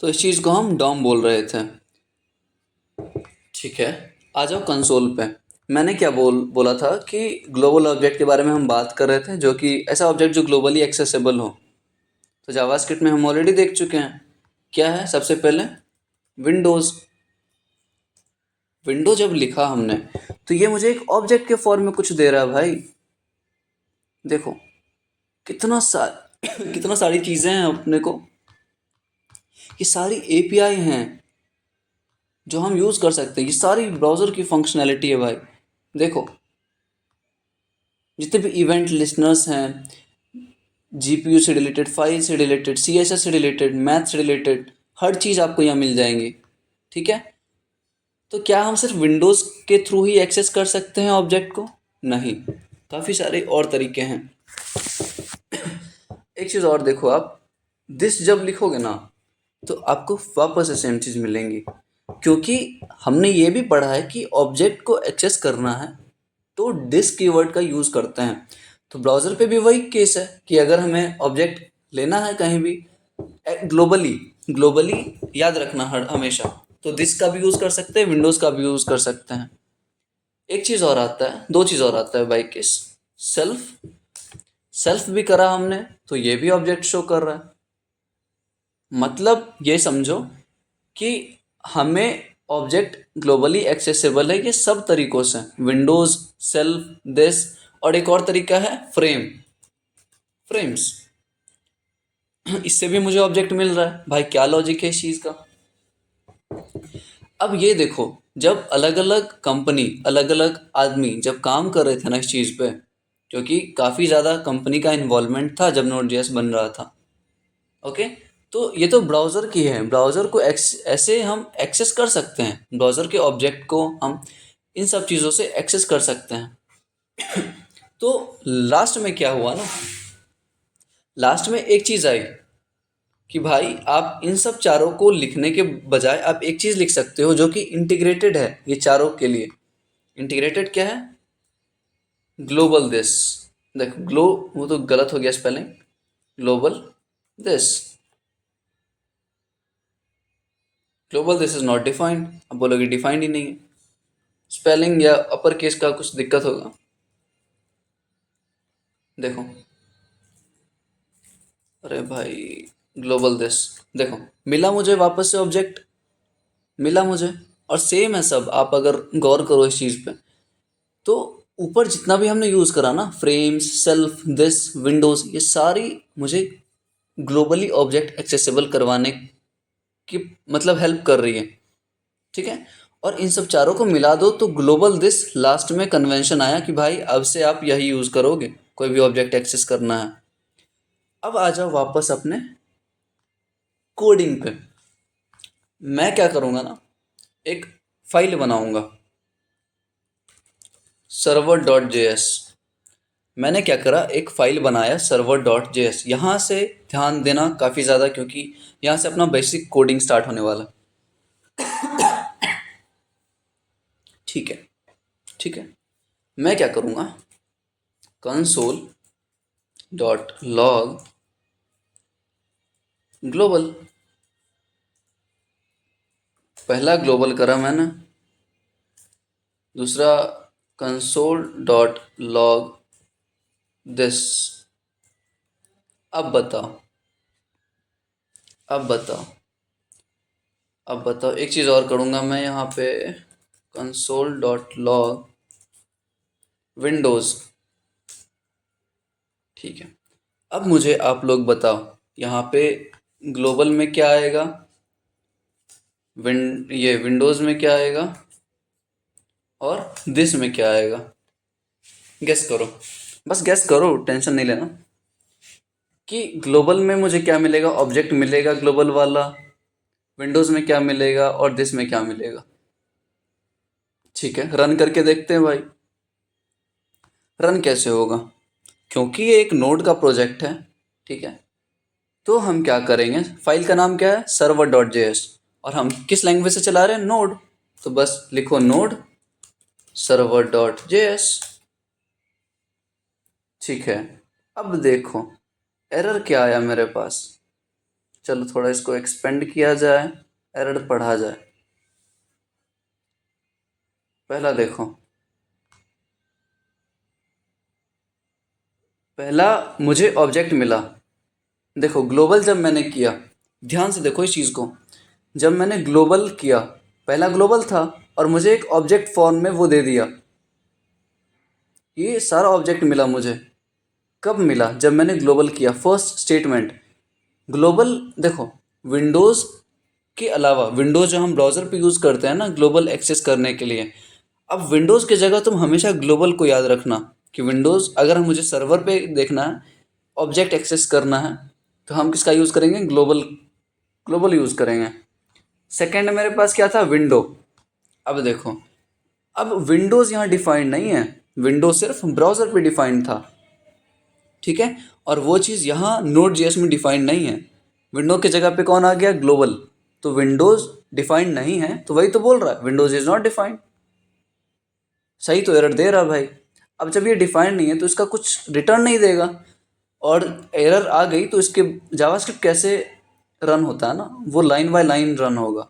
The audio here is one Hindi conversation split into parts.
तो इस चीज़ को हम डॉम बोल रहे थे। ठीक है, आ जाओ कंसोल पे। मैंने क्या बोला था कि ग्लोबल ऑब्जेक्ट के बारे में हम बात कर रहे थे, जो कि ऐसा ऑब्जेक्ट जो ग्लोबली एक्सेसिबल हो। तो जावास्क्रिप्ट में हम ऑलरेडी देख चुके हैं क्या है। सबसे पहले विंडोज़। विंडो जब लिखा हमने तो ये मुझे एक ऑब्जेक्ट के फॉर्म में कुछ दे रहा है भाई। देखो कितना सा कितना सारी चीज़ें हैं अपने को, ये सारी एपीआई हैं जो हम यूज़ कर सकते हैं। ये सारी ब्राउज़र की फंक्शनैलिटी है भाई। देखो जितने भी इवेंट लिस्टनर्स हैं, जीपीयू से रिलेटेड, फाइल से रिलेटेड, सीएसएस से रिलेटेड, मैथ से रिलेटेड, हर चीज़ आपको यहाँ मिल जाएंगी। ठीक है, तो क्या हम सिर्फ विंडोज़ के थ्रू ही एक्सेस कर सकते हैं ऑब्जेक्ट को? नहीं, काफ़ी सारे और तरीके हैं। एक चीज़ और देखो, आप दिस जब लिखोगे ना तो आपको वापस से सेम चीज़ मिलेंगी, क्योंकि हमने ये भी पढ़ा है कि ऑब्जेक्ट को एक्सेस करना है तो दिस कीवर्ड का यूज़ करते हैं। तो ब्राउज़र पे भी वही केस है कि अगर हमें ऑब्जेक्ट लेना है कहीं भी ग्लोबली, ग्लोबली याद रखना हर हमेशा, तो दिस का भी यूज़ कर सकते हैं, विंडोज़ का भी यूज़ कर सकते हैं। एक चीज़ और आता है, दो चीज़ और आता है बाई केस, सेल्फ। सेल्फ भी करा हमने तो ये भी ऑब्जेक्ट शो कर रहा है। मतलब ये समझो कि हमें ऑब्जेक्ट ग्लोबली एक्सेसिबल है ये सब तरीकों से, विंडोज़, सेल्फ, दिस, और एक और तरीका है फ्रेम, फ्रेम्स। इससे भी मुझे ऑब्जेक्ट मिल रहा है भाई। क्या लॉजिक है इस चीज़ का? अब ये देखो, जब अलग अलग कंपनी, अलग अलग आदमी जब काम कर रहे थे ना इस चीज़ पे, क्योंकि काफ़ी ज़्यादा कंपनी का इन्वॉल्वमेंट था जब नोड जेएस बन रहा था। ओके, तो ये तो ब्राउज़र की है, ब्राउज़र को ऐसे हम एक्सेस कर सकते हैं, ब्राउज़र के ऑब्जेक्ट को हम इन सब चीज़ों से एक्सेस कर सकते हैं। तो लास्ट में क्या हुआ ना, लास्ट में एक चीज़ आई कि भाई आप इन सब चारों को लिखने के बजाय आप एक चीज़ लिख सकते हो जो कि इंटीग्रेटेड है ये चारों के लिए। इंटीग्रेटेड क्या है? Global this. देखो ग्लो, वो तो गलत हो गया spelling, global this. Global this is not defined. अब बोलोगे डिफाइंड ही नहीं है, स्पेलिंग या अपर केस का कुछ दिक्कत होगा। देखो, अरे भाई ग्लोबल दिस, देखो मिला मुझे वापस से ऑब्जेक्ट, मिला मुझे। और सेम है सब, आप अगर गौर करो इस चीज़ पे तो ऊपर जितना भी हमने यूज़ करा ना, फ्रेम्स, सेल्फ, दिस, विंडोज़, ये सारी मुझे ग्लोबली ऑब्जेक्ट एक्सेसिबल करवाने की मतलब हेल्प कर रही है। ठीक है, और इन सब चारों को मिला दो तो ग्लोबल दिस लास्ट में कन्वेंशन आया कि भाई अब से आप यही यूज़ करोगे कोई भी ऑब्जेक्ट एक्सेस करना है। अब आ जाओ वापस अपने कोडिंग पे। मैं क्या करूँगा ना, एक फाइल बनाऊँगा सर्वर डॉट जे एस। मैंने क्या करा, एक फाइल बनाया सर्वर डॉट जे एस। यहाँ से ध्यान देना काफ़ी ज़्यादा, क्योंकि यहाँ से अपना बेसिक कोडिंग स्टार्ट होने वाला। ठीक है, ठीक है, मैं क्या करूँगा, कंसोल डॉट लॉग ग्लोबल। पहला ग्लोबल करा मैंने, दूसरा कंसोल डॉट लॉग दिस। अब बताओ, अब बताओ, अब बताओ, एक चीज़ और करूँगा मैं यहाँ पे, कंसोल डॉट लॉग विंडोज़। ठीक है, अब मुझे आप लोग बताओ यहाँ पे ग्लोबल में क्या आएगा, ये विंडोज़ में क्या आएगा, और दिस में क्या आएगा? गेस करो, बस गेस करो, टेंशन नहीं लेना। कि ग्लोबल में मुझे क्या मिलेगा, ऑब्जेक्ट मिलेगा ग्लोबल वाला, विंडोज़ में क्या मिलेगा और दिस में क्या मिलेगा? ठीक है, रन करके देखते हैं भाई। रन कैसे होगा? क्योंकि ये एक नोड का प्रोजेक्ट है, ठीक है, तो हम क्या करेंगे, फाइल का नाम क्या है, सर्वर डॉट जे एस, और हम किस लैंग्वेज से चला रहे हैं, नोड। तो बस लिखो node server dot J S. ठीक है, अब देखो एरर क्या आया मेरे पास। चलो थोड़ा इसको एक्सपेंड किया जाए, एरर पढ़ा जाए। पहला देखो, पहला मुझे ऑब्जेक्ट मिला। देखो ग्लोबल जब मैंने किया, ध्यान से देखो इस चीज़ को, जब मैंने ग्लोबल किया, पहला ग्लोबल था और मुझे एक ऑब्जेक्ट फॉर्म में वो दे दिया। ये सारा ऑब्जेक्ट मिला मुझे कब मिला? जब मैंने ग्लोबल किया। First statement global. देखो विंडोज़ के अलावा, विंडोज़ जो हम ब्राउज़र पे यूज़ करते हैं ना ग्लोबल एक्सेस करने के लिए, अब विंडोज़ की जगह तुम हमेशा ग्लोबल को याद रखना कि विंडोज़ अगर हम मुझे सर्वर पे देखना है, ऑब्जेक्ट एक्सेस करना है, तो हम किसका यूज़ करेंगे? ग्लोबल, ग्लोबल यूज़ करेंगे। सेकंड मेरे पास क्या था? विंडो। अब देखो, अब विंडोज़ यहाँ डिफाइंड नहीं है, विंडो सिर्फ ब्राउज़र पे डिफाइंड था, ठीक है। और वो चीज़ यहाँ नोड जेएस में डिफाइंड नहीं है। विंडो की जगह पे कौन आ गया? ग्लोबल। तो विंडोज़ डिफाइंड नहीं है, तो वही तो बोल रहा है विंडोज़ इज़ नॉट डिफाइंड। सही तो एरर दे रहा भाई। अब जब ये डिफाइंड नहीं है तो इसका कुछ रिटर्न नहीं देगा, और एरर आ गई तो इसके जावास्क्रिप्ट कैसे रन होता है ना, वो लाइन बाय लाइन रन होगा।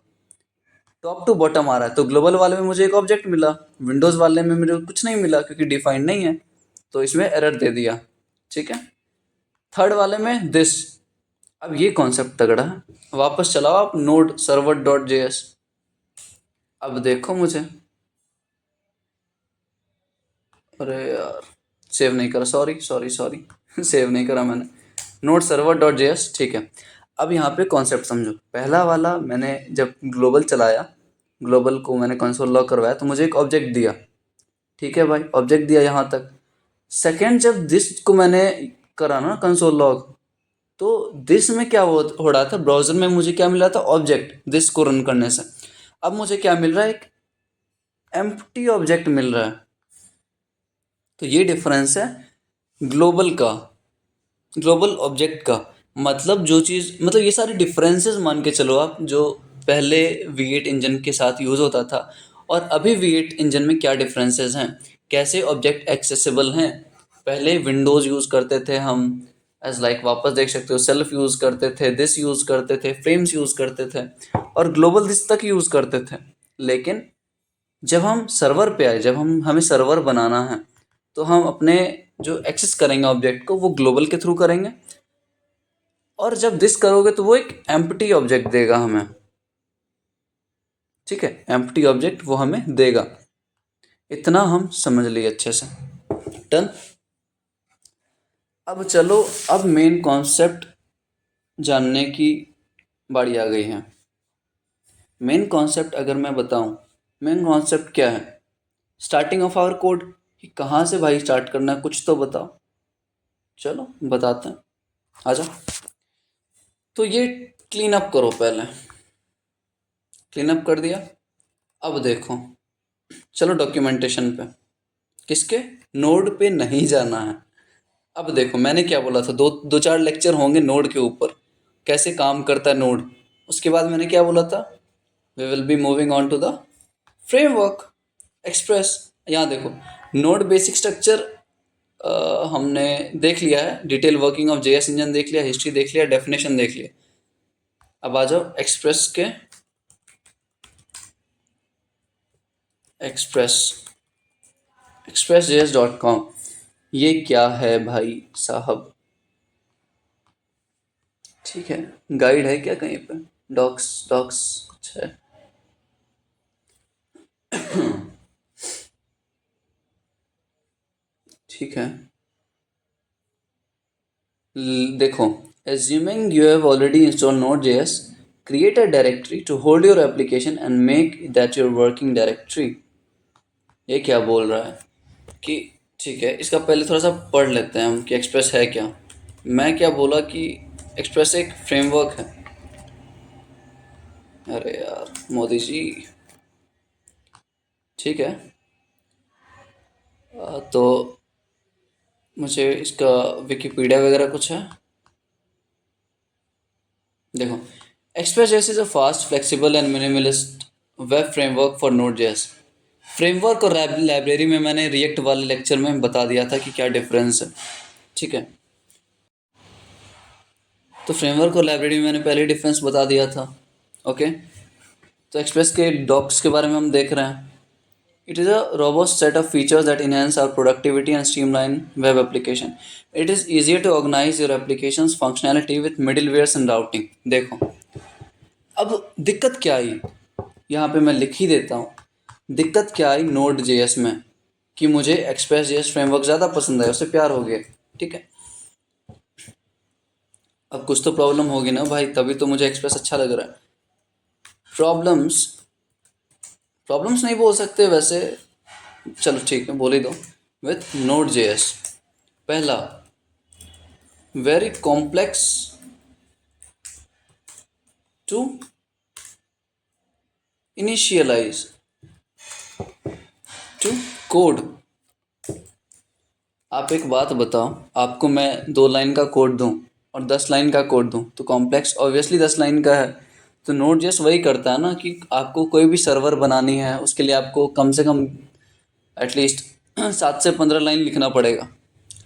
टॉप टू बॉटम आ रहा है, तो ग्लोबल वाले में मुझे एक ऑब्जेक्ट मिला, विंडोज़ वाले में मुझे कुछ नहीं मिला क्योंकि डिफाइंड नहीं है, तो इसमें एरर दे दिया, ठीक है। थर्ड वाले में दिस। अब ये कॉन्सेप्ट तगड़ा है। वापस चलाओ आप नोड सर्वर डॉट जेएस। अब देखो मुझे, अरे यार सेव नहीं करा, सॉरी सॉरी सॉरी सेव नहीं करा मैंने। नोड सर्वर डॉट जेएस, ठीक है। अब यहाँ पे कॉन्सेप्ट समझो। पहला वाला मैंने जब ग्लोबल चलाया, ग्लोबल को मैंने कंसोल लॉग करवाया तो मुझे एक ऑब्जेक्ट दिया, ठीक है भाई, ऑब्जेक्ट दिया यहाँ तक। सेकंड जब दिस को मैंने करा ना कंसोल लॉग, तो दिस में क्या हो रहा था? ब्राउजर में मुझे क्या मिल रहा था? ऑब्जेक्ट, दिस को रन करने से। अब मुझे क्या मिल रहा है? एक एम्प्टी ऑब्जेक्ट मिल रहा है। तो ये डिफरेंस है ग्लोबल का, ग्लोबल ऑब्जेक्ट का। मतलब जो चीज़, मतलब ये सारे डिफरेंसेस मान के चलो आप, जो पहले V8 इंजन के साथ यूज़ होता था और अभी V8 इंजन में क्या डिफरेंसेस हैं, कैसे ऑब्जेक्ट एक्सेसिबल हैं। पहले विंडोज़ यूज़ करते थे हम, एज लाइक वापस देख सकते हो, सेल्फ यूज़ करते थे, दिस यूज़ करते थे, फ्रेम्स यूज़ करते थे, और ग्लोबल दिस तक यूज़ करते थे। लेकिन जब हम सर्वर पे आए, जब हमें सर्वर बनाना है, तो हम अपने जो एक्सेस करेंगे ऑब्जेक्ट को वो ग्लोबल के थ्रू करेंगे, और जब दिस करोगे तो वो एक एम्प्टी ऑब्जेक्ट देगा हमें, ठीक है, एम्प्टी ऑब्जेक्ट वो हमें देगा। इतना हम समझ लिए अच्छे से, डन। अब चलो, अब मेन कॉन्सेप्ट जानने की बारी आ गई है। मेन कॉन्सेप्ट अगर मैं बताऊं, मेन कॉन्सेप्ट क्या है? स्टार्टिंग ऑफ आवर कोड, कि कहाँ से भाई स्टार्ट करना है, कुछ तो बताओ। चलो बताते हैं, आजा। तो ये क्लीन अप करो, पहले क्लीन अप कर दिया। अब देखो, चलो डॉक्यूमेंटेशन पे। किसके? नोड पे नहीं जाना है। अब देखो मैंने क्या बोला था, दो दो चार लेक्चर होंगे नोड के ऊपर, कैसे काम करता है नोड। उसके बाद मैंने क्या बोला था? We will be moving on to the framework Express. यहाँ देखो, नोड बेसिक स्ट्रक्चर हमने देख लिया है, detail working of JS engine देख लिया, हिस्ट्री देख लिया, डेफिनेशन देख लिया। अब आ जाओ एक्सप्रेस के, एक्सप्रेस, expressjs.com। ये क्या है भाई साहब? ठीक है, गाइड है क्या कहीं पे? डॉक्स डॉक्स कुछ है? ठीक है, देखो, assuming you have already installed Node.js, create a directory to hold your application and make that your working directory। ये क्या बोल रहा है कि, ठीक है, इसका पहले थोड़ा सा पढ़ लेते हैं हम कि एक्सप्रेस है क्या। मैं क्या बोला कि एक्सप्रेस एक फ्रेमवर्क है। अरे यार मोदी जी, ठीक है। तो मुझे इसका विकिपीडिया वगैरह कुछ है, देखो। Express JS is a fast flexible and minimalist web framework for node JS. Framework और लाइब्रेरी में मैंने रिएक्ट वाले लेक्चर में बता दिया था कि क्या डिफरेंस है, ठीक है। तो फ्रेमवर्क और लाइब्रेरी में मैंने पहले डिफरेंस बता दिया था। ओके, तो एक्सप्रेस के डॉक्स के बारे में हम देख रहे हैं। It is a robust set of features that enhance our productivity and streamline web application. It is easier to organize your application's functionality with middlewares and routing. देखो, अब दिक्कत क्या आई, यहाँ पे मैं लिख ही देता हूँ। दिक्कत क्या आई नोड जेएस में कि मुझे एक्सप्रेस जेएस फ्रेमवर्क ज़्यादा पसंद है, उससे प्यार हो गया। ठीक है, अब कुछ तो प्रॉब्लम होगी ना भाई, तभी तो मुझे एक्सप्रेस अच्छा लग रहा है। प्रॉब्लम्स प्रॉब्लम्स नहीं बोल सकते वैसे, चलो ठीक है बोल ही दो। विथ नोड जेएस, पहला, very complex to initialise to code. आप एक बात बताओ, आपको मैं 2 लाइन का कोड दूं और 10 लाइन का कोड दूं तो कॉम्प्लेक्स ऑब्वियसली 10 लाइन का है। तो नोड जेएस वही करता है ना कि आपको कोई भी सर्वर बनानी है उसके लिए आपको कम से कम एटलीस्ट 7 से 15 लाइन लिखना पड़ेगा।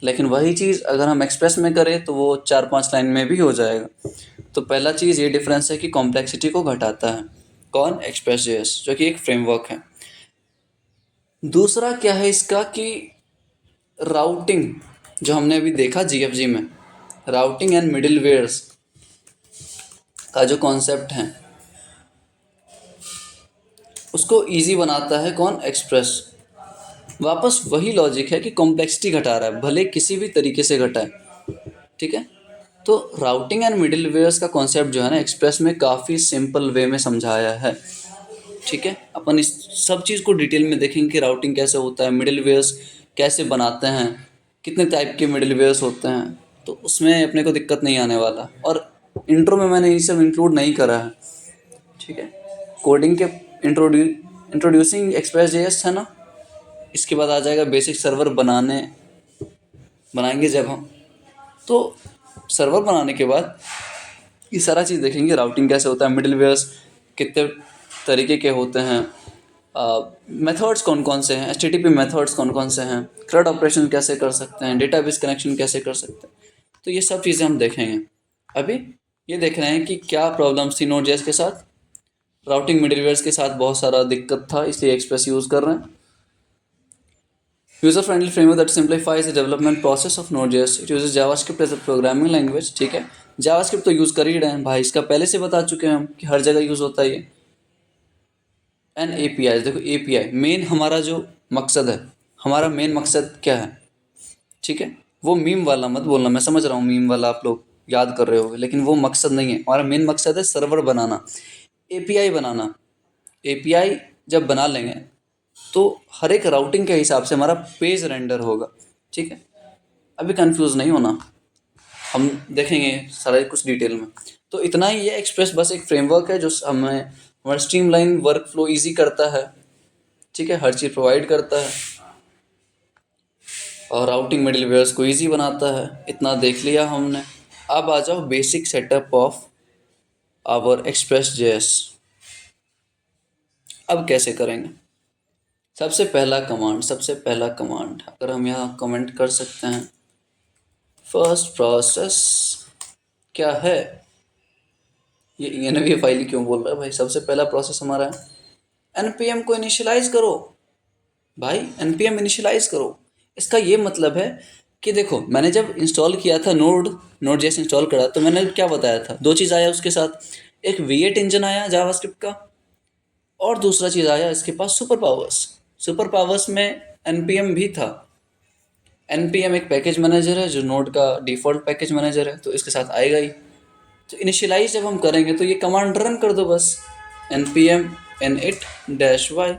लेकिन वही चीज़ अगर हम एक्सप्रेस में करें तो वो 4-5 लाइन में भी हो जाएगा। तो पहला चीज़ ये डिफरेंस है कि कॉम्प्लेक्सिटी को घटाता है कौन, एक्सप्रेस जेएस, जो कि एक फ्रेमवर्क है। दूसरा क्या है इसका कि राउटिंग, जो हमने अभी देखा जीएफजी में, राउटिंग एंड मिडिलवेयर्स का जो कॉन्सेप्ट है उसको इजी बनाता है कौन, एक्सप्रेस। वापस वही लॉजिक है कि कॉम्प्लेक्सिटी घटा रहा है, भले किसी भी तरीके से घटाए। ठीक है, तो राउटिंग एंड मिडिलवेयर्स का कॉन्सेप्ट जो है ना एक्सप्रेस में काफ़ी सिंपल वे में समझाया है। ठीक है, अपन इस सब चीज़ को डिटेल में देखेंगे कि राउटिंग कैसे होता है, मिडिलवेयर्स कैसे बनाते हैं, कितने टाइप के मिडिलवेयर्स होते हैं, तो उसमें अपने को दिक्कत नहीं आने वाला। और इंट्रो में मैंने ये सब इंक्लूड नहीं करा है। ठीक है, कोडिंग के इंट्रोड्यूसिंग एक्सप्रेस जेएस है ना, इसके बाद आ जाएगा बेसिक सर्वर बनाएंगे जब हम, तो सर्वर बनाने के बाद ये सारा चीज़ देखेंगे, राउटिंग कैसे होता है, मिडिलवेयर्स कितने तरीके के होते हैं, मेथड्स कौन कौन से हैं, एचटीटीपी मेथड्स कौन कौन से हैं, CRUD ऑपरेशन कैसे कर सकते हैं, डेटाबेस कनेक्शन कैसे कर सकते हैं, तो ये सब चीज़ें हम देखेंगे। अभी ये देख रहे हैं कि क्या प्रॉब्लम्स थी नोड.जेएस के साथ, राउटिंग मिडिलवेयर्स के साथ बहुत सारा दिक्कत था, इसलिए एक्सप्रेस यूज़ कर रहे हैं। User friendly framework that simplifies the development process of Node JS, it uses JavaScript as a programming language. ठीक है, जावास्क्रिप्ट तो यूज़ कर ही रहे हैं भाई, इसका पहले से बता चुके हैं हम कि हर जगह यूज़ होता है ये। एंड एपीआई, देखो एपीआई मेन हमारा जो मकसद है, हमारा मेन मकसद क्या है। ठीक है, वो मीम वाला मत बोलना, मैं समझ रहा हूँ मीम वाला आप लोग याद कर रहे होगे, लेकिन वो मकसद नहीं है। हमारा मेन मकसद है सर्वर बनाना, एपीआई बनाना। एपीआई जब बना लेंगे तो हर एक राउटिंग के हिसाब से हमारा पेज रेंडर होगा। ठीक है, अभी कंफ्यूज नहीं होना, हम देखेंगे सारा कुछ डिटेल में। तो इतना ही, ये एक्सप्रेस बस एक फ्रेमवर्क है जो हमें हमारा स्ट्रीमलाइन वर्क फ्लो ईजी करता है। ठीक है, हर चीज़ प्रोवाइड करता है और राउटिंग मिडिलवेयर्स को ईजी बनाता है। इतना देख लिया हमने। अब आ जाओ basic setup of our Express JS. अब कैसे करेंगे, सबसे पहला कमांड अगर हम यहाँ कमेंट कर सकते हैं, फर्स्ट प्रोसेस क्या है, ये env फाइल क्यों बोल रहा है भाई, सबसे पहला प्रोसेस हमारा है npm को इनिशियलाइज करो भाई, npm इनिशियलाइज करो। इसका ये मतलब है कि देखो, मैंने जब इंस्टॉल किया था नोड.जेएस इंस्टॉल करा तो मैंने क्या बताया था, 2 चीज़ आया उसके साथ, एक V8 इंजन आया जावास्क्रिप्ट का और दूसरा चीज़ आया इसके पास सुपर पावर्स में npm भी था। npm एक पैकेज मैनेजर है जो नोड का डिफ़ॉल्ट पैकेज मैनेजर है, तो इसके साथ आएगा ही। तो इनिशियलाइज जब हम करेंगे तो ये कमांड रन कर दो बस, npm init-y।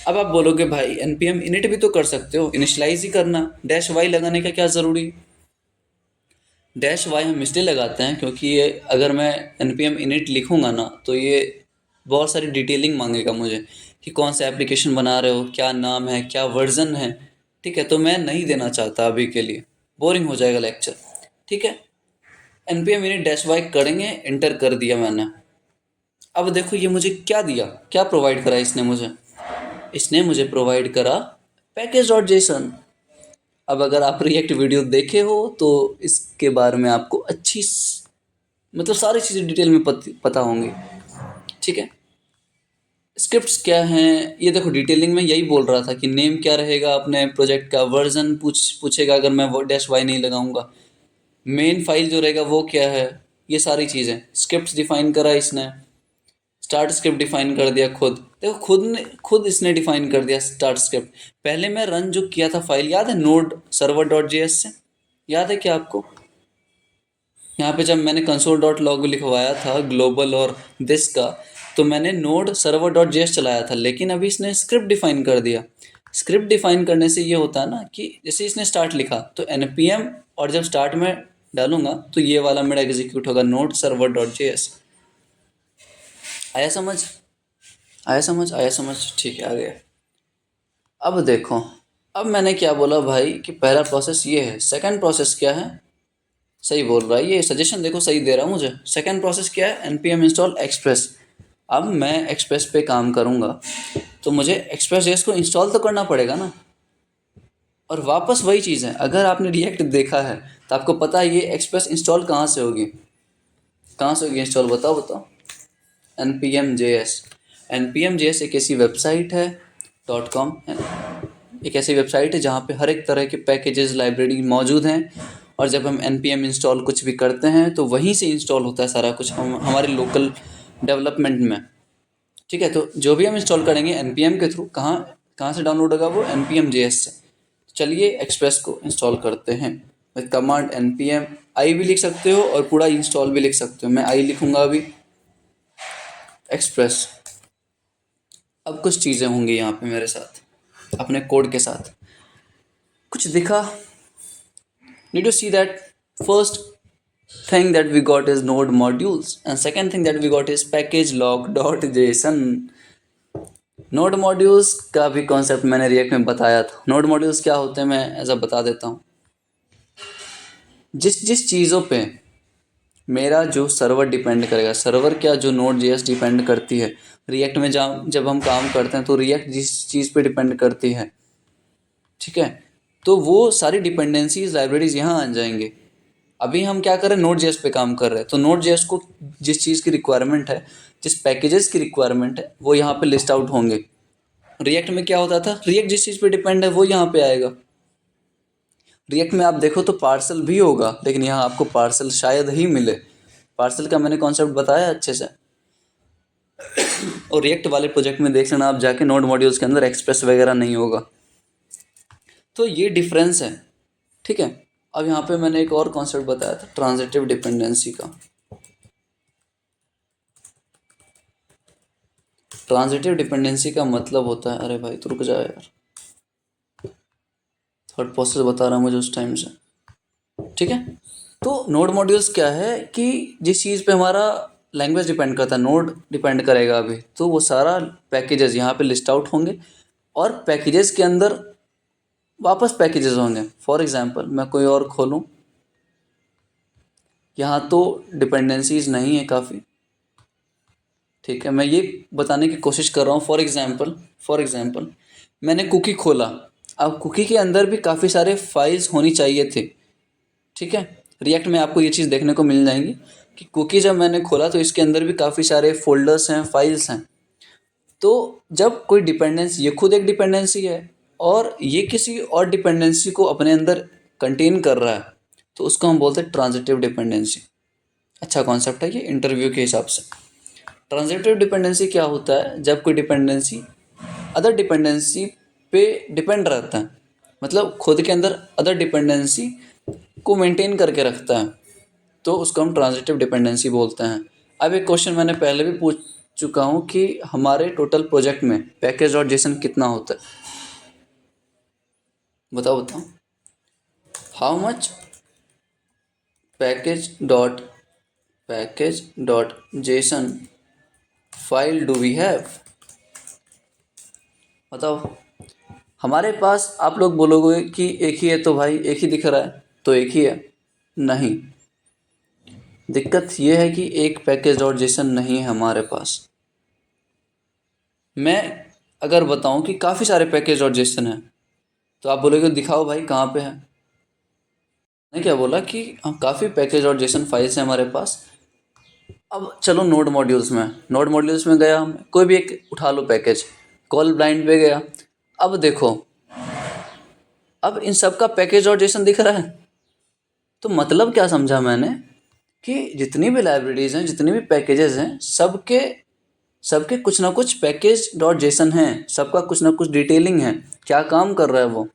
अब आप बोलोगे भाई npm init भी तो कर सकते हो, इनिशियलाइज ही करना, -y लगाने का क्या ज़रूरी। -y हम इसलिए लगाते हैं क्योंकि ये अगर मैं npm init लिखूँगा ना तो ये बहुत सारी डिटेलिंग मांगेगा मुझे कि कौन सा एप्लीकेशन बना रहे हो, क्या नाम है, क्या वर्जन है। ठीक है, तो मैं नहीं देना चाहता अभी के लिए, बोरिंग हो जाएगा लेक्चर। ठीक है, npm init-y करेंगे, इंटर कर दिया मैंने। अब देखो ये मुझे क्या दिया, क्या प्रोवाइड करा इसने मुझे प्रोवाइड करा package.json। अब अगर आप रिएक्ट वीडियो देखे हो तो इसके बारे में आपको अच्छी मतलब सारी चीज़ें डिटेल में पता होंगी। ठीक है, स्क्रिप्ट्स क्या हैं ये देखो, डिटेलिंग में यही बोल रहा था कि नेम क्या रहेगा अपने प्रोजेक्ट का, वर्जन पूछेगा अगर मैं डैश वाई नहीं लगाऊंगा, मेन फाइल जो रहेगा वो क्या है, ये सारी चीज़ें। स्क्रिप्ट्स डिफाइन करा इसने, स्टार्ट स्क्रिप्ट डिफाइन कर दिया खुद, देखो खुद इसने डिफाइन कर दिया स्टार्ट स्क्रिप्ट। पहले मैं रन जो किया था फाइल याद है, नोड सर्वर डॉट जेएस से, याद है क्या आपको? यहाँ पे जब मैंने कंसोल डॉट लॉग लिखवाया था ग्लोबल और दिस का, तो मैंने नोड सर्वर डॉट जेएस चलाया था, लेकिन अभी इसने स्क्रिप्ट डिफाइन कर दिया। स्क्रिप्ट डिफाइन करने से ये होता है ना कि जैसे इसने स्टार्ट लिखा तो npm, और जब स्टार्ट में डालूंगा तो ये वाला मेरा एग्जीक्यूट होगा, नोड सर्वर डॉट जेएस। आया समझ? आया समझ, ठीक है, आ गया। अब देखो, अब मैंने क्या बोला भाई कि पहला प्रोसेस ये है, सेकंड प्रोसेस क्या है? सही बोल रहा है, ये सजेशन देखो सही दे रहा हूँ मुझे। सेकंड प्रोसेस क्या है? npm install express. अब मैं एक्सप्रेस पे काम करूँगा तो मुझे एक्सप्रेस जेएस को इंस्टॉल तो करना पड़ेगा ना। और वापस वही चीज़ है, अगर आपने रिएक्ट देखा है तो आपको पता है ये एक्सप्रेस इंस्टॉल कहाँ से होगी, कहाँ से होगी इंस्टॉल, बताओ बताओ। npm.js एक ऐसी वेबसाइट है .com है, एक ऐसी वेबसाइट है जहाँ पे हर एक तरह के पैकेजेस लाइब्रेरी मौजूद हैं, और जब हम npm इंस्टॉल कुछ भी करते हैं तो वहीं से इंस्टॉल होता है सारा कुछ हमारे लोकल डेवलपमेंट में। ठीक है, तो जो भी हम इंस्टॉल करेंगे npm के थ्रू, कहाँ कहाँ से डाउनलोड होगा वो, npm.js से। चलिए एक्सप्रेस को इंस्टॉल करते हैं विद कमांड npm आई भी लिख सकते हो और पूरा इंस्टॉल भी लिख सकते हो, मैं आई लिखूंगा अभी, एक्सप्रेस। अब कुछ चीज़ें होंगी यहाँ पे मेरे साथ अपने कोड के साथ, कुछ दिखा। Need to see that first thing that we got is node modules, and second thing that we got is package log dot json। node modules का भी कॉन्सेप्ट मैंने रिएक्ट में बताया था। node modules क्या होते हैं मैं ऐसा बता देता हूँ। जिस जिस चीज़ों पे मेरा जो सर्वर डिपेंड करेगा, सर्वर क्या, जो नोड जेएस डिपेंड करती है रिएक्ट में, जब हम काम करते हैं तो रिएक्ट जिस चीज़ पे डिपेंड करती है, ठीक है, तो वो सारी डिपेंडेंसीज लाइब्रेरीज यहाँ आ जाएंगे। अभी हम क्या कर रहे हैं, नोड जेएस पे काम कर रहे हैं, तो नोड जेएस को जिस चीज़ की रिक्वायरमेंट है, जिस पैकेजेस की रिक्वायरमेंट है, वो यहाँ पे लिस्ट आउट होंगे। रिएक्ट में क्या होता था, रिएक्ट जिस चीज़ पे डिपेंड है वो यहाँ पे आएगा। रिएक्ट में आप देखो तो पार्सल भी होगा, लेकिन यहाँ आपको पार्सल शायद ही मिले। पार्सल का मैंने कॉन्सेप्ट बताया अच्छे से, और रिएक्ट वाले प्रोजेक्ट में देख लेना आप जाके, नोड मॉड्यूल्स के अंदर एक्सप्रेस वगैरह नहीं होगा। तो ये डिफरेंस है, ठीक है। अब यहाँ पे मैंने एक और कॉन्सेप्ट बताया था ट्रांजिटिव डिपेंडेंसी का। ट्रांजिटिव डिपेंडेंसी का मतलब होता है, अरे भाई तो रुक जाओ यार, थर्ड प्रोसेस बता रहा हूँ मुझे उस टाइम से, ठीक है। तो नोड मॉड्यूल्स क्या है कि जिस चीज़ पे हमारा लैंग्वेज डिपेंड करता है, नोड डिपेंड करेगा अभी, तो वो सारा पैकेजेस यहाँ पे लिस्ट आउट होंगे, और पैकेजेस के अंदर वापस पैकेजेस होंगे। फॉर एग्जांपल मैं कोई और खोलूँ, यहाँ तो डिपेंडेंसीज नहीं है काफ़ी, ठीक है, मैं ये बताने की कोशिश कर रहा हूँ। फॉर एग्जांपल मैंने कुकी खोला, अब कुकी के अंदर भी काफ़ी सारे फाइल्स होनी चाहिए थे, ठीक है। रिएक्ट में आपको ये चीज़ देखने को मिल जाएंगी कि कुकी जब मैंने खोला तो इसके अंदर भी काफ़ी सारे फोल्डर्स हैं, फाइल्स हैं। तो जब कोई डिपेंडेंसी, ये खुद एक डिपेंडेंसी है और ये किसी और डिपेंडेंसी को अपने अंदर कंटेन कर रहा है, तो उसको हम बोलते हैं ट्रांजिटिव डिपेंडेंसी। अच्छा कॉन्सेप्ट है ये इंटरव्यू के हिसाब से। ट्रांजिटिव डिपेंडेंसी क्या होता है, जब कोई डिपेंडेंसी अदर डिपेंडेंसी पे डिपेंड रहता है, मतलब खुद के अंदर अदर डिपेंडेंसी को मेंटेन करके रखता है, तो उसको हम ट्रांजिटिव डिपेंडेंसी बोलते हैं। अब एक क्वेश्चन मैंने पहले भी पूछ चुका हूँ कि हमारे टोटल प्रोजेक्ट में पैकेज डॉट जेसन कितना होता है, बताओ बताओ। How much package dot JSON file do we have, बताओ। हमारे पास, आप लोग बोलोगे कि एक ही है, तो भाई एक ही दिख रहा है तो एक ही है, नहीं। दिक्कत ये है कि एक पैकेज डॉट जेसन नहीं है हमारे पास। मैं अगर बताऊं कि काफ़ी सारे पैकेज डॉट जेसन है, तो आप बोलोगे दिखाओ भाई कहाँ पे है। मैंने क्या बोला कि हम काफ़ी पैकेज डॉट जेसन फाइल्स हैं हमारे पास, अब चलो नोड मॉड्यूल्स में गया, हम कोई भी एक उठा लो पैकेज, कॉल ब्लाइंड पे गया। अब देखो, अब इन सब का पैकेज और जेसन दिख रहा है। तो मतलब क्या समझा मैंने कि जितनी भी लाइब्रेरीज हैं, जितनी भी पैकेजेस हैं, सबके सबके कुछ ना कुछ पैकेज डॉट जेसन है, सबका कुछ ना कुछ डिटेलिंग है, क्या काम कर रहा है वो।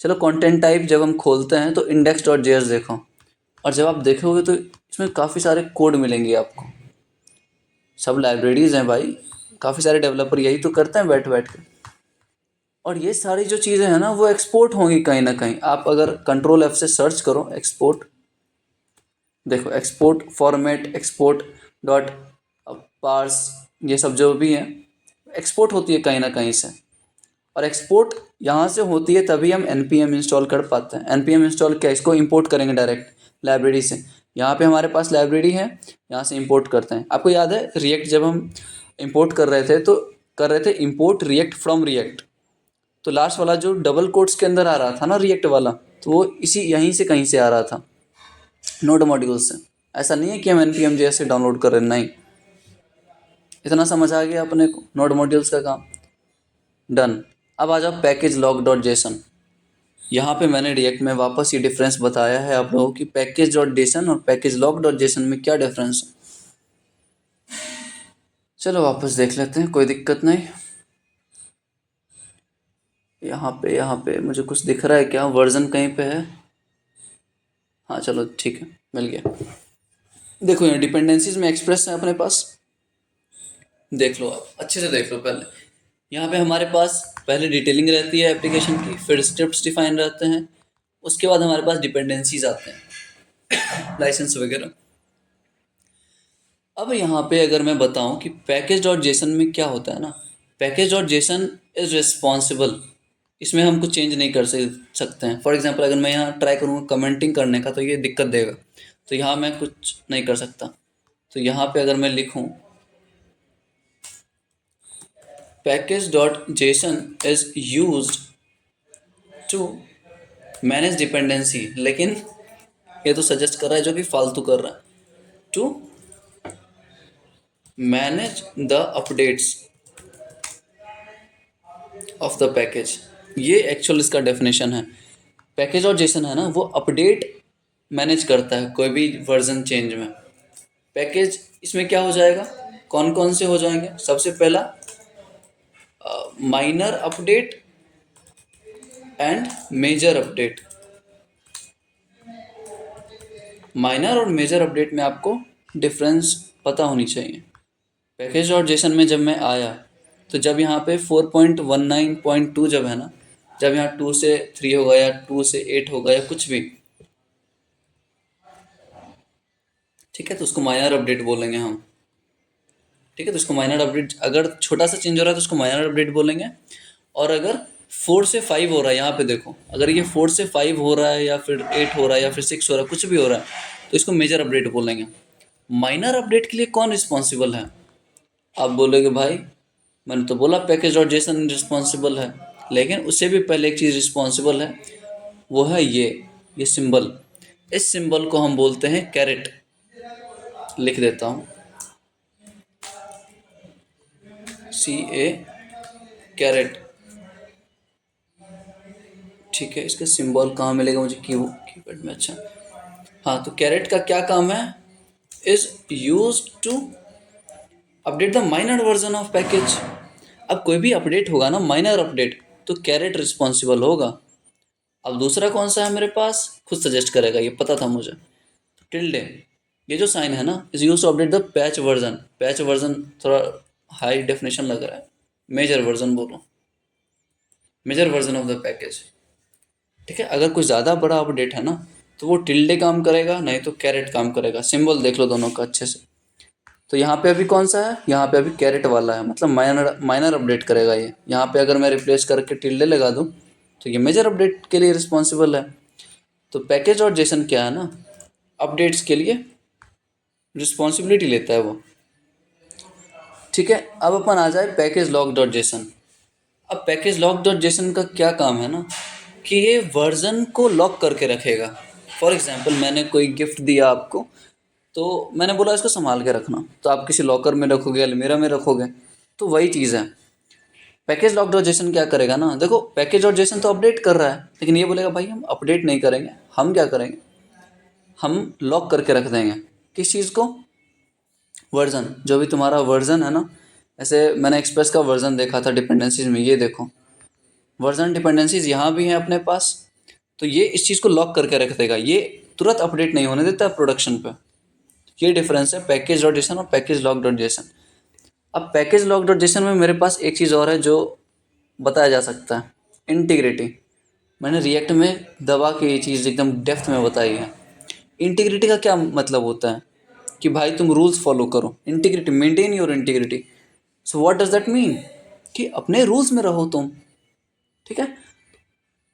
चलो कंटेंट टाइप जब हम खोलते हैं तो इंडेक्स डॉट जेएस देखो, और जब आप देखोगे तो इसमें काफ़ी सारे कोड मिलेंगे आपको। सब लाइब्रेरीज हैं भाई, काफ़ी सारे डेवलपर यही तो करते हैं बैठ बैठ के। और ये सारी जो चीज़ें हैं ना वो एक्सपोर्ट होंगी कहीं ना कहीं। आप अगर कंट्रोल एफ से सर्च करो एक्सपोर्ट, देखो export format, export dot parse, ये सब जो भी हैं एक्सपोर्ट होती है कहीं ना कहीं से। और एक्सपोर्ट यहाँ से होती है तभी हम npm इंस्टॉल कर पाते हैं। npm इंस्टॉल क्या, इसको इंपोर्ट करेंगे डायरेक्ट लाइब्रेरी से। यहाँ पे हमारे पास लाइब्रेरी है, यहाँ से इंपोर्ट करते हैं। आपको याद है रिएक्ट जब हम इंपोर्ट कर रहे थे तो कर रहे थे इंपोर्ट रिएक्ट फ्रॉम रिएक्ट, तो लास्ट वाला जो डबल कोट्स के अंदर आ रहा था ना रिएक्ट वाला, तो वो इसी यहीं से कहीं से आ रहा था, नोड मॉड्यूल से। ऐसा नहीं है कि हम npm js से डाउनलोड कर रहे हैं, नहीं। इतना समझ आ गया अपने को नोड मॉड्यूल्स का काम। डन। अब आ जाओ पैकेज लॉग डॉट जेसन। यहाँ पे मैंने रिएक्ट में वापस ये डिफरेंस बताया है आप लोगों की पैकेज डॉट जेसन और पैकेज लॉग डॉट जेसन में क्या डिफरेंस है। चलो वापस देख लेते हैं, कोई दिक्कत नहीं। यहाँ पे मुझे कुछ दिख रहा है क्या, वर्जन कहीं पे है? हाँ चलो ठीक है, मिल गया। देखो यहाँ डिपेंडेंसीज में एक्सप्रेस है अपने पास, देख लो आप अच्छे से देख लो। पहले यहाँ पे हमारे पास पहले डिटेलिंग रहती है एप्लीकेशन की, फिर स्क्रिप्ट्स डिफाइन रहते हैं, उसके बाद हमारे पास डिपेंडेंसीज आते हैं, लाइसेंस वगैरह। अब यहाँ पे अगर मैं बताऊँ कि पैकेज डॉट जेसन में क्या होता है ना, package dot JSON is responsible, इसमें हम कुछ चेंज नहीं कर सकते हैं। फॉर एग्जांपल अगर मैं यहाँ ट्राई करूँगा कमेंटिंग करने का तो ये दिक्कत देगा, तो यहाँ मैं कुछ नहीं कर सकता। तो यहाँ पे अगर मैं लिखूँ package dot JSON is used to manage dependency, लेकिन ये तो सजेस्ट कर रहा है जो कि फालतू कर रहा है, to manage the updates of the package. ये एक्चुअल इसका डेफिनेशन है। पैकेज और जेसन है ना वो अपडेट मैनेज करता है कोई भी वर्जन चेंज में। पैकेज इसमें क्या हो जाएगा, कौन कौन से हो जाएंगे? सबसे पहला minor update and major update. Minor और मेजर अपडेट में आपको डिफरेंस पता होनी चाहिए। पैकेज और जेसन में जब मैं आया तो जब यहाँ पे 4.19.2 जब है ना, जब यहाँ 2 से 3 होगा या 2 से 8 होगा या कुछ भी, ठीक है, तो उसको माइनर अपडेट बोलेंगे हम। ठीक है, तो उसको माइनर अपडेट, अगर छोटा सा चेंज हो रहा है तो उसको माइनर अपडेट बोलेंगे। और अगर 4 से 5 हो रहा है, यहाँ पे देखो अगर ये 4 से 5 हो रहा है या फिर 8 हो रहा है या फिर 6 हो रहा है, कुछ भी हो रहा है, तो इसको मेजर अपडेट बोलेंगे। माइनर अपडेट के लिए कौन रिस्पॉन्सिबल है? आप बोलोगे भाई मैंने तो बोला पैकेज डॉट जेसन रिस्पॉन्सिबल है, लेकिन उससे भी पहले एक चीज़ रिस्पॉन्सिबल है, वो है ये सिंबल। इस सिंबल को हम बोलते हैं कैरेट। लिख देता हूँ CA कैरेट। ठीक है, इसका सिंबल कहाँ मिलेगा मुझे? कीपैड में। अच्छा हाँ, तो कैरेट का क्या काम है? Is use to update the minor version of package. अब कोई भी अपडेट होगा ना माइनर अपडेट, तो कैरेट रिस्पॉन्सिबल होगा। अब दूसरा कौन सा है मेरे पास, खुद सजेस्ट करेगा, ये पता था मुझे। टिल्डे, ये जो साइन है ना, is use to update the patch version. Patch version थोड़ा हाई डेफिनेशन लग रहा है, मेजर वर्जन बोलो, major version of the package. ठीक है, अगर कोई ज़्यादा बड़ा अपडेट है ना तो वो टिल्डे काम करेगा, नहीं तो कैरेट काम करेगा। सिंबल देख लो दोनों का अच्छे से। तो यहाँ पे अभी कौन सा है, यहाँ पे अभी कैरेट वाला है, मतलब माइनर अपडेट करेगा ये। यहाँ पे अगर मैं रिप्लेस करके टिल्डे लगा दूँ तो ये मेजर अपडेट के लिए रिस्पॉन्सिबल है। तो पैकेज और जेसन क्या है ना, अपडेट्स के लिए रिस्पॉन्सिबिलिटी लेता है वो। ठीक है, अब अपन आ जाए पैकेज लॉग डॉट जेसन। अब पैकेज लॉग डॉट जेसन का क्या काम है ना, कि ये वर्जन को लॉक करके रखेगा। फॉर एग्जांपल मैंने कोई गिफ्ट दिया आपको, तो मैंने बोला इसको संभाल के रखना, तो आप किसी लॉकर में रखोगे, अलमीरा में रखोगे, तो वही चीज़ है। पैकेज लॉक डॉट जेसन क्या करेगा ना, देखो पैकेज डॉट जेसन तो अपडेट कर रहा है, लेकिन ये बोलेगा भाई हम अपडेट नहीं करेंगे, हम क्या करेंगे, हम लॉक करके रख देंगे किस चीज़ को, वर्जन, जो भी तुम्हारा वर्जन है ना। ऐसे मैंने एक्सप्रेस का वर्जन देखा था डिपेंडेंसीज में, ये देखो वर्जन डिपेंडेंसीज यहाँ भी हैं अपने पास, तो ये इस चीज़ को लॉक करके रख देगा, ये तुरंत अपडेट नहीं होने देता प्रोडक्शन पे। ये डिफरेंस है पैकेज डॉट जेसन और पैकेज लॉक डॉट जेसन। अब पैकेज लॉक डॉट जेसन में मेरे पास एक चीज़ और है जो बताया जा सकता है, इंटीग्रिटी। मैंने रिएक्ट में दबा के ये चीज़ एकदम डेप्थ में बताई है। इंटीग्रिटी का क्या मतलब होता है कि भाई तुम रूल्स फॉलो करो, integrity, maintain your integrity. So what does that mean कि अपने रूल्स में रहो तुम, ठीक है,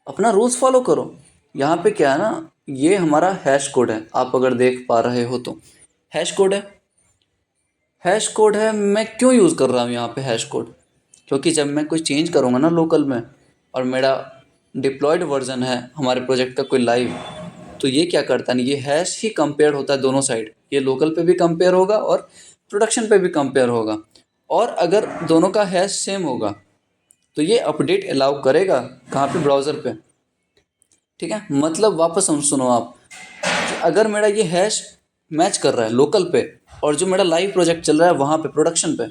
अपना रूल्स फॉलो करो। यहाँ पे क्या है ना, ये हमारा हैश कोड है, आप अगर देख पा रहे हो तो हैश कोड है, हैश कोड है। मैं क्यों यूज़ कर रहा हूँ यहाँ पे हैश कोड, क्योंकि जब मैं कोई चेंज करूँगा ना लोकल में, और मेरा डिप्लॉयड वर्जन है हमारे प्रोजेक्ट का कोई लाइव, तो ये क्या करता है, ये हैश ही कंपेयर होता है दोनों साइड, ये लोकल पे भी कंपेयर होगा और प्रोडक्शन पे भी कंपेयर होगा। और अगर दोनों का हैश सेम होगा तो ये अपडेट अलाउ करेगा कहाँ पे, ब्राउज़र पे, ठीक है। मतलब वापस हम सुनो आप, अगर मेरा ये हैश मैच कर रहा है लोकल पे और जो मेरा लाइव प्रोजेक्ट चल रहा है वहाँ पे प्रोडक्शन पे,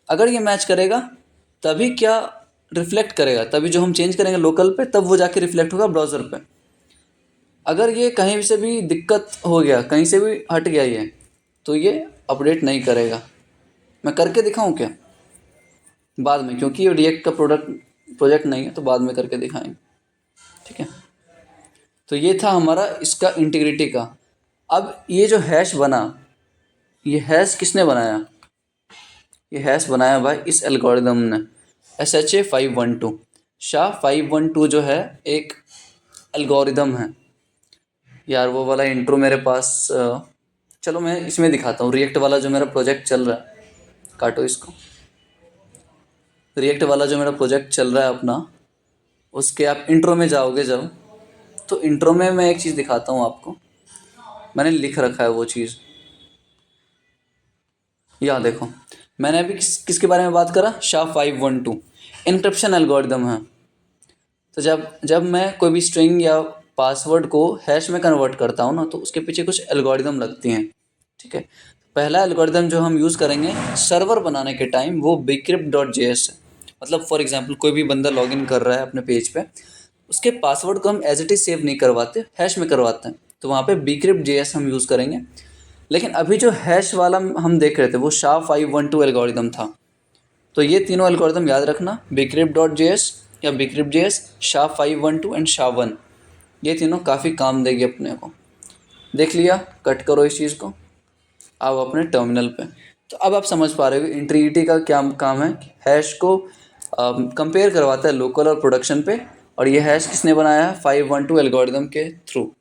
अगर ये मैच करेगा तभी क्या रिफ्लेक्ट करेगा, तभी जो हम चेंज करेंगे लोकल पे तब वो जाके रिफ्लेक्ट होगा ब्राउज़र पे। अगर ये कहीं से भी दिक्कत हो गया, कहीं से भी हट गया ये, तो ये अपडेट नहीं करेगा। मैं करके दिखाऊं क्या बाद में, क्योंकि ये रिएक्ट का प्रोजेक्ट नहीं है तो बाद में करके दिखाएंगे, ठीक है। तो ये था हमारा इसका इंटीग्रिटी का। अब ये जो हैश बना, ये हैश किसने बनाया, ये हैश बनाया भाई इस एल्गोरिदम ने, SHA-512। SHA-512 जो है एक एल्गोरिदम है। यार वो वाला इंट्रो मेरे पास चलो मैं इसमें दिखाता हूँ, रिएक्ट वाला जो मेरा प्रोजेक्ट चल रहा है, काटो इसको। रिएक्ट वाला जो मेरा प्रोजेक्ट चल रहा है अपना, उसके आप इंट्रो में जाओगे जब, तो इंट्रो में मैं एक चीज़ दिखाता हूँ आपको, मैंने लिख रखा है वो चीज़। यहाँ देखो, मैंने अभी किसके बारे में बात करा, SHA-512 इनक्रिप्शन एल्गोरिदम है। तो जब जब मैं कोई भी स्ट्रिंग या पासवर्ड को हैश में कन्वर्ट करता हूँ ना, तो उसके पीछे कुछ एल्गोरिदम लगती हैं, ठीक है। पहला एल्गोरिदम जो हम यूज़ करेंगे सर्वर बनाने के टाइम, वो bcrypt.js है। मतलब फॉर एग्जांपल कोई भी बंदा लॉगिन कर रहा है अपने पेज पे, उसके पासवर्ड को हम एज इट इज़ सेव नहीं करवाते, हैश में करवाते हैं, तो वहाँ पे bcrypt.js हम यूज़ करेंगे। लेकिन अभी जो हैश वाला हम देख रहे थे वो SHA-512 एल्गोरिदम था। तो ये तीनों एल्गोरिदम याद रखना, bcrypt.js या bcrypt.js, SHA-512 एंड SHA-1, ये तीनों काफ़ी काम देगी अपने को। देख लिया, कट करो इस चीज़ को, आओ अपने टर्मिनल पे। तो अब आप समझ पा रहे हो इंटीग्रिटी का क्या काम है, हैश को कंपेयर करवाता है लोकल और प्रोडक्शन पे, और ये हैश किसने बनाया है, 512 एल्गोरिदम के थ्रू।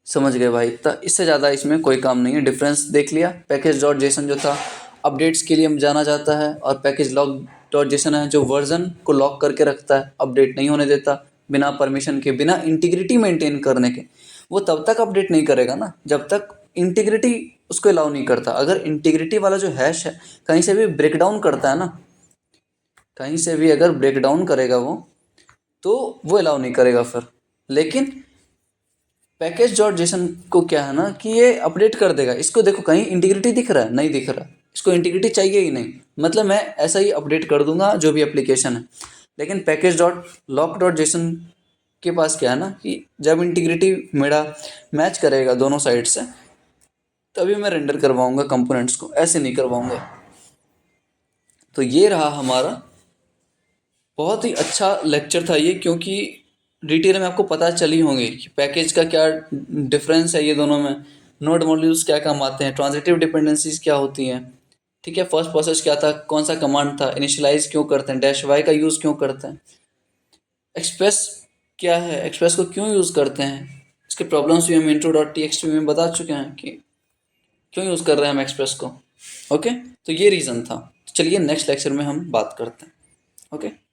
समझ गए भाई, तो इससे ज़्यादा इसमें कोई काम नहीं है। डिफरेंस देख लिया, पैकेज डॉट जेसन जो था अपडेट्स के लिए जाना जाता है, और पैकेज लॉक डॉट जेसन है जो वर्जन को लॉक करके रखता है, अपडेट नहीं होने देता बिना परमिशन के, बिना इंटीग्रिटी मेंटेन करने के। वो तब तक अपडेट नहीं करेगा ना जब तक इंटीग्रिटी उसको अलाउ नहीं करता। अगर इंटीग्रिटी वाला जो हैश है कहीं से भी ब्रेक डाउन करता है ना, कहीं से भी अगर ब्रेक डाउन करेगा वो, तो वो अलाउ नहीं करेगा फिर। लेकिन पैकेज डॉट जेसन को क्या है ना कि ये अपडेट कर देगा। इसको देखो कहीं इंटीग्रिटी दिख रहा है, नहीं दिख रहा, इसको इंटीग्रिटी चाहिए ही नहीं, मतलब मैं ऐसा ही अपडेट कर दूंगा जो भी एप्लीकेशन है। लेकिन package dot lock dot JSON के पास क्या है ना कि जब इंटीग्रिटी मेरा मैच करेगा दोनों साइड से, तभी मैं रेंडर करवाऊंगा कंपोनेंट्स को, ऐसे नहीं करवाऊंगा। तो ये रहा हमारा बहुत ही अच्छा लेक्चर था ये, क्योंकि डिटेल में आपको पता चली होंगी कि पैकेज का क्या डिफरेंस है ये दोनों में, नोड मॉड्यूल्स क्या काम आते हैं, ट्रांजिटिव डिपेंडेंसीज क्या होती हैं, ठीक है, फर्स्ट प्रोसेस क्या था, कौन सा कमांड था, इनिशियलाइज क्यों करते हैं, डैश वाई का यूज़ क्यों करते हैं, एक्सप्रेस क्या है, एक्सप्रेस को क्यों यूज़ करते हैं, इसके प्रॉब्लम्स भी हम intro.txt में बता चुके हैं कि क्यों यूज़ कर रहे हैं हम एक्सप्रेस को। ओके, तो ये रीज़न था। चलिए नेक्स्ट लेक्चर में हम बात करते हैं। ओके।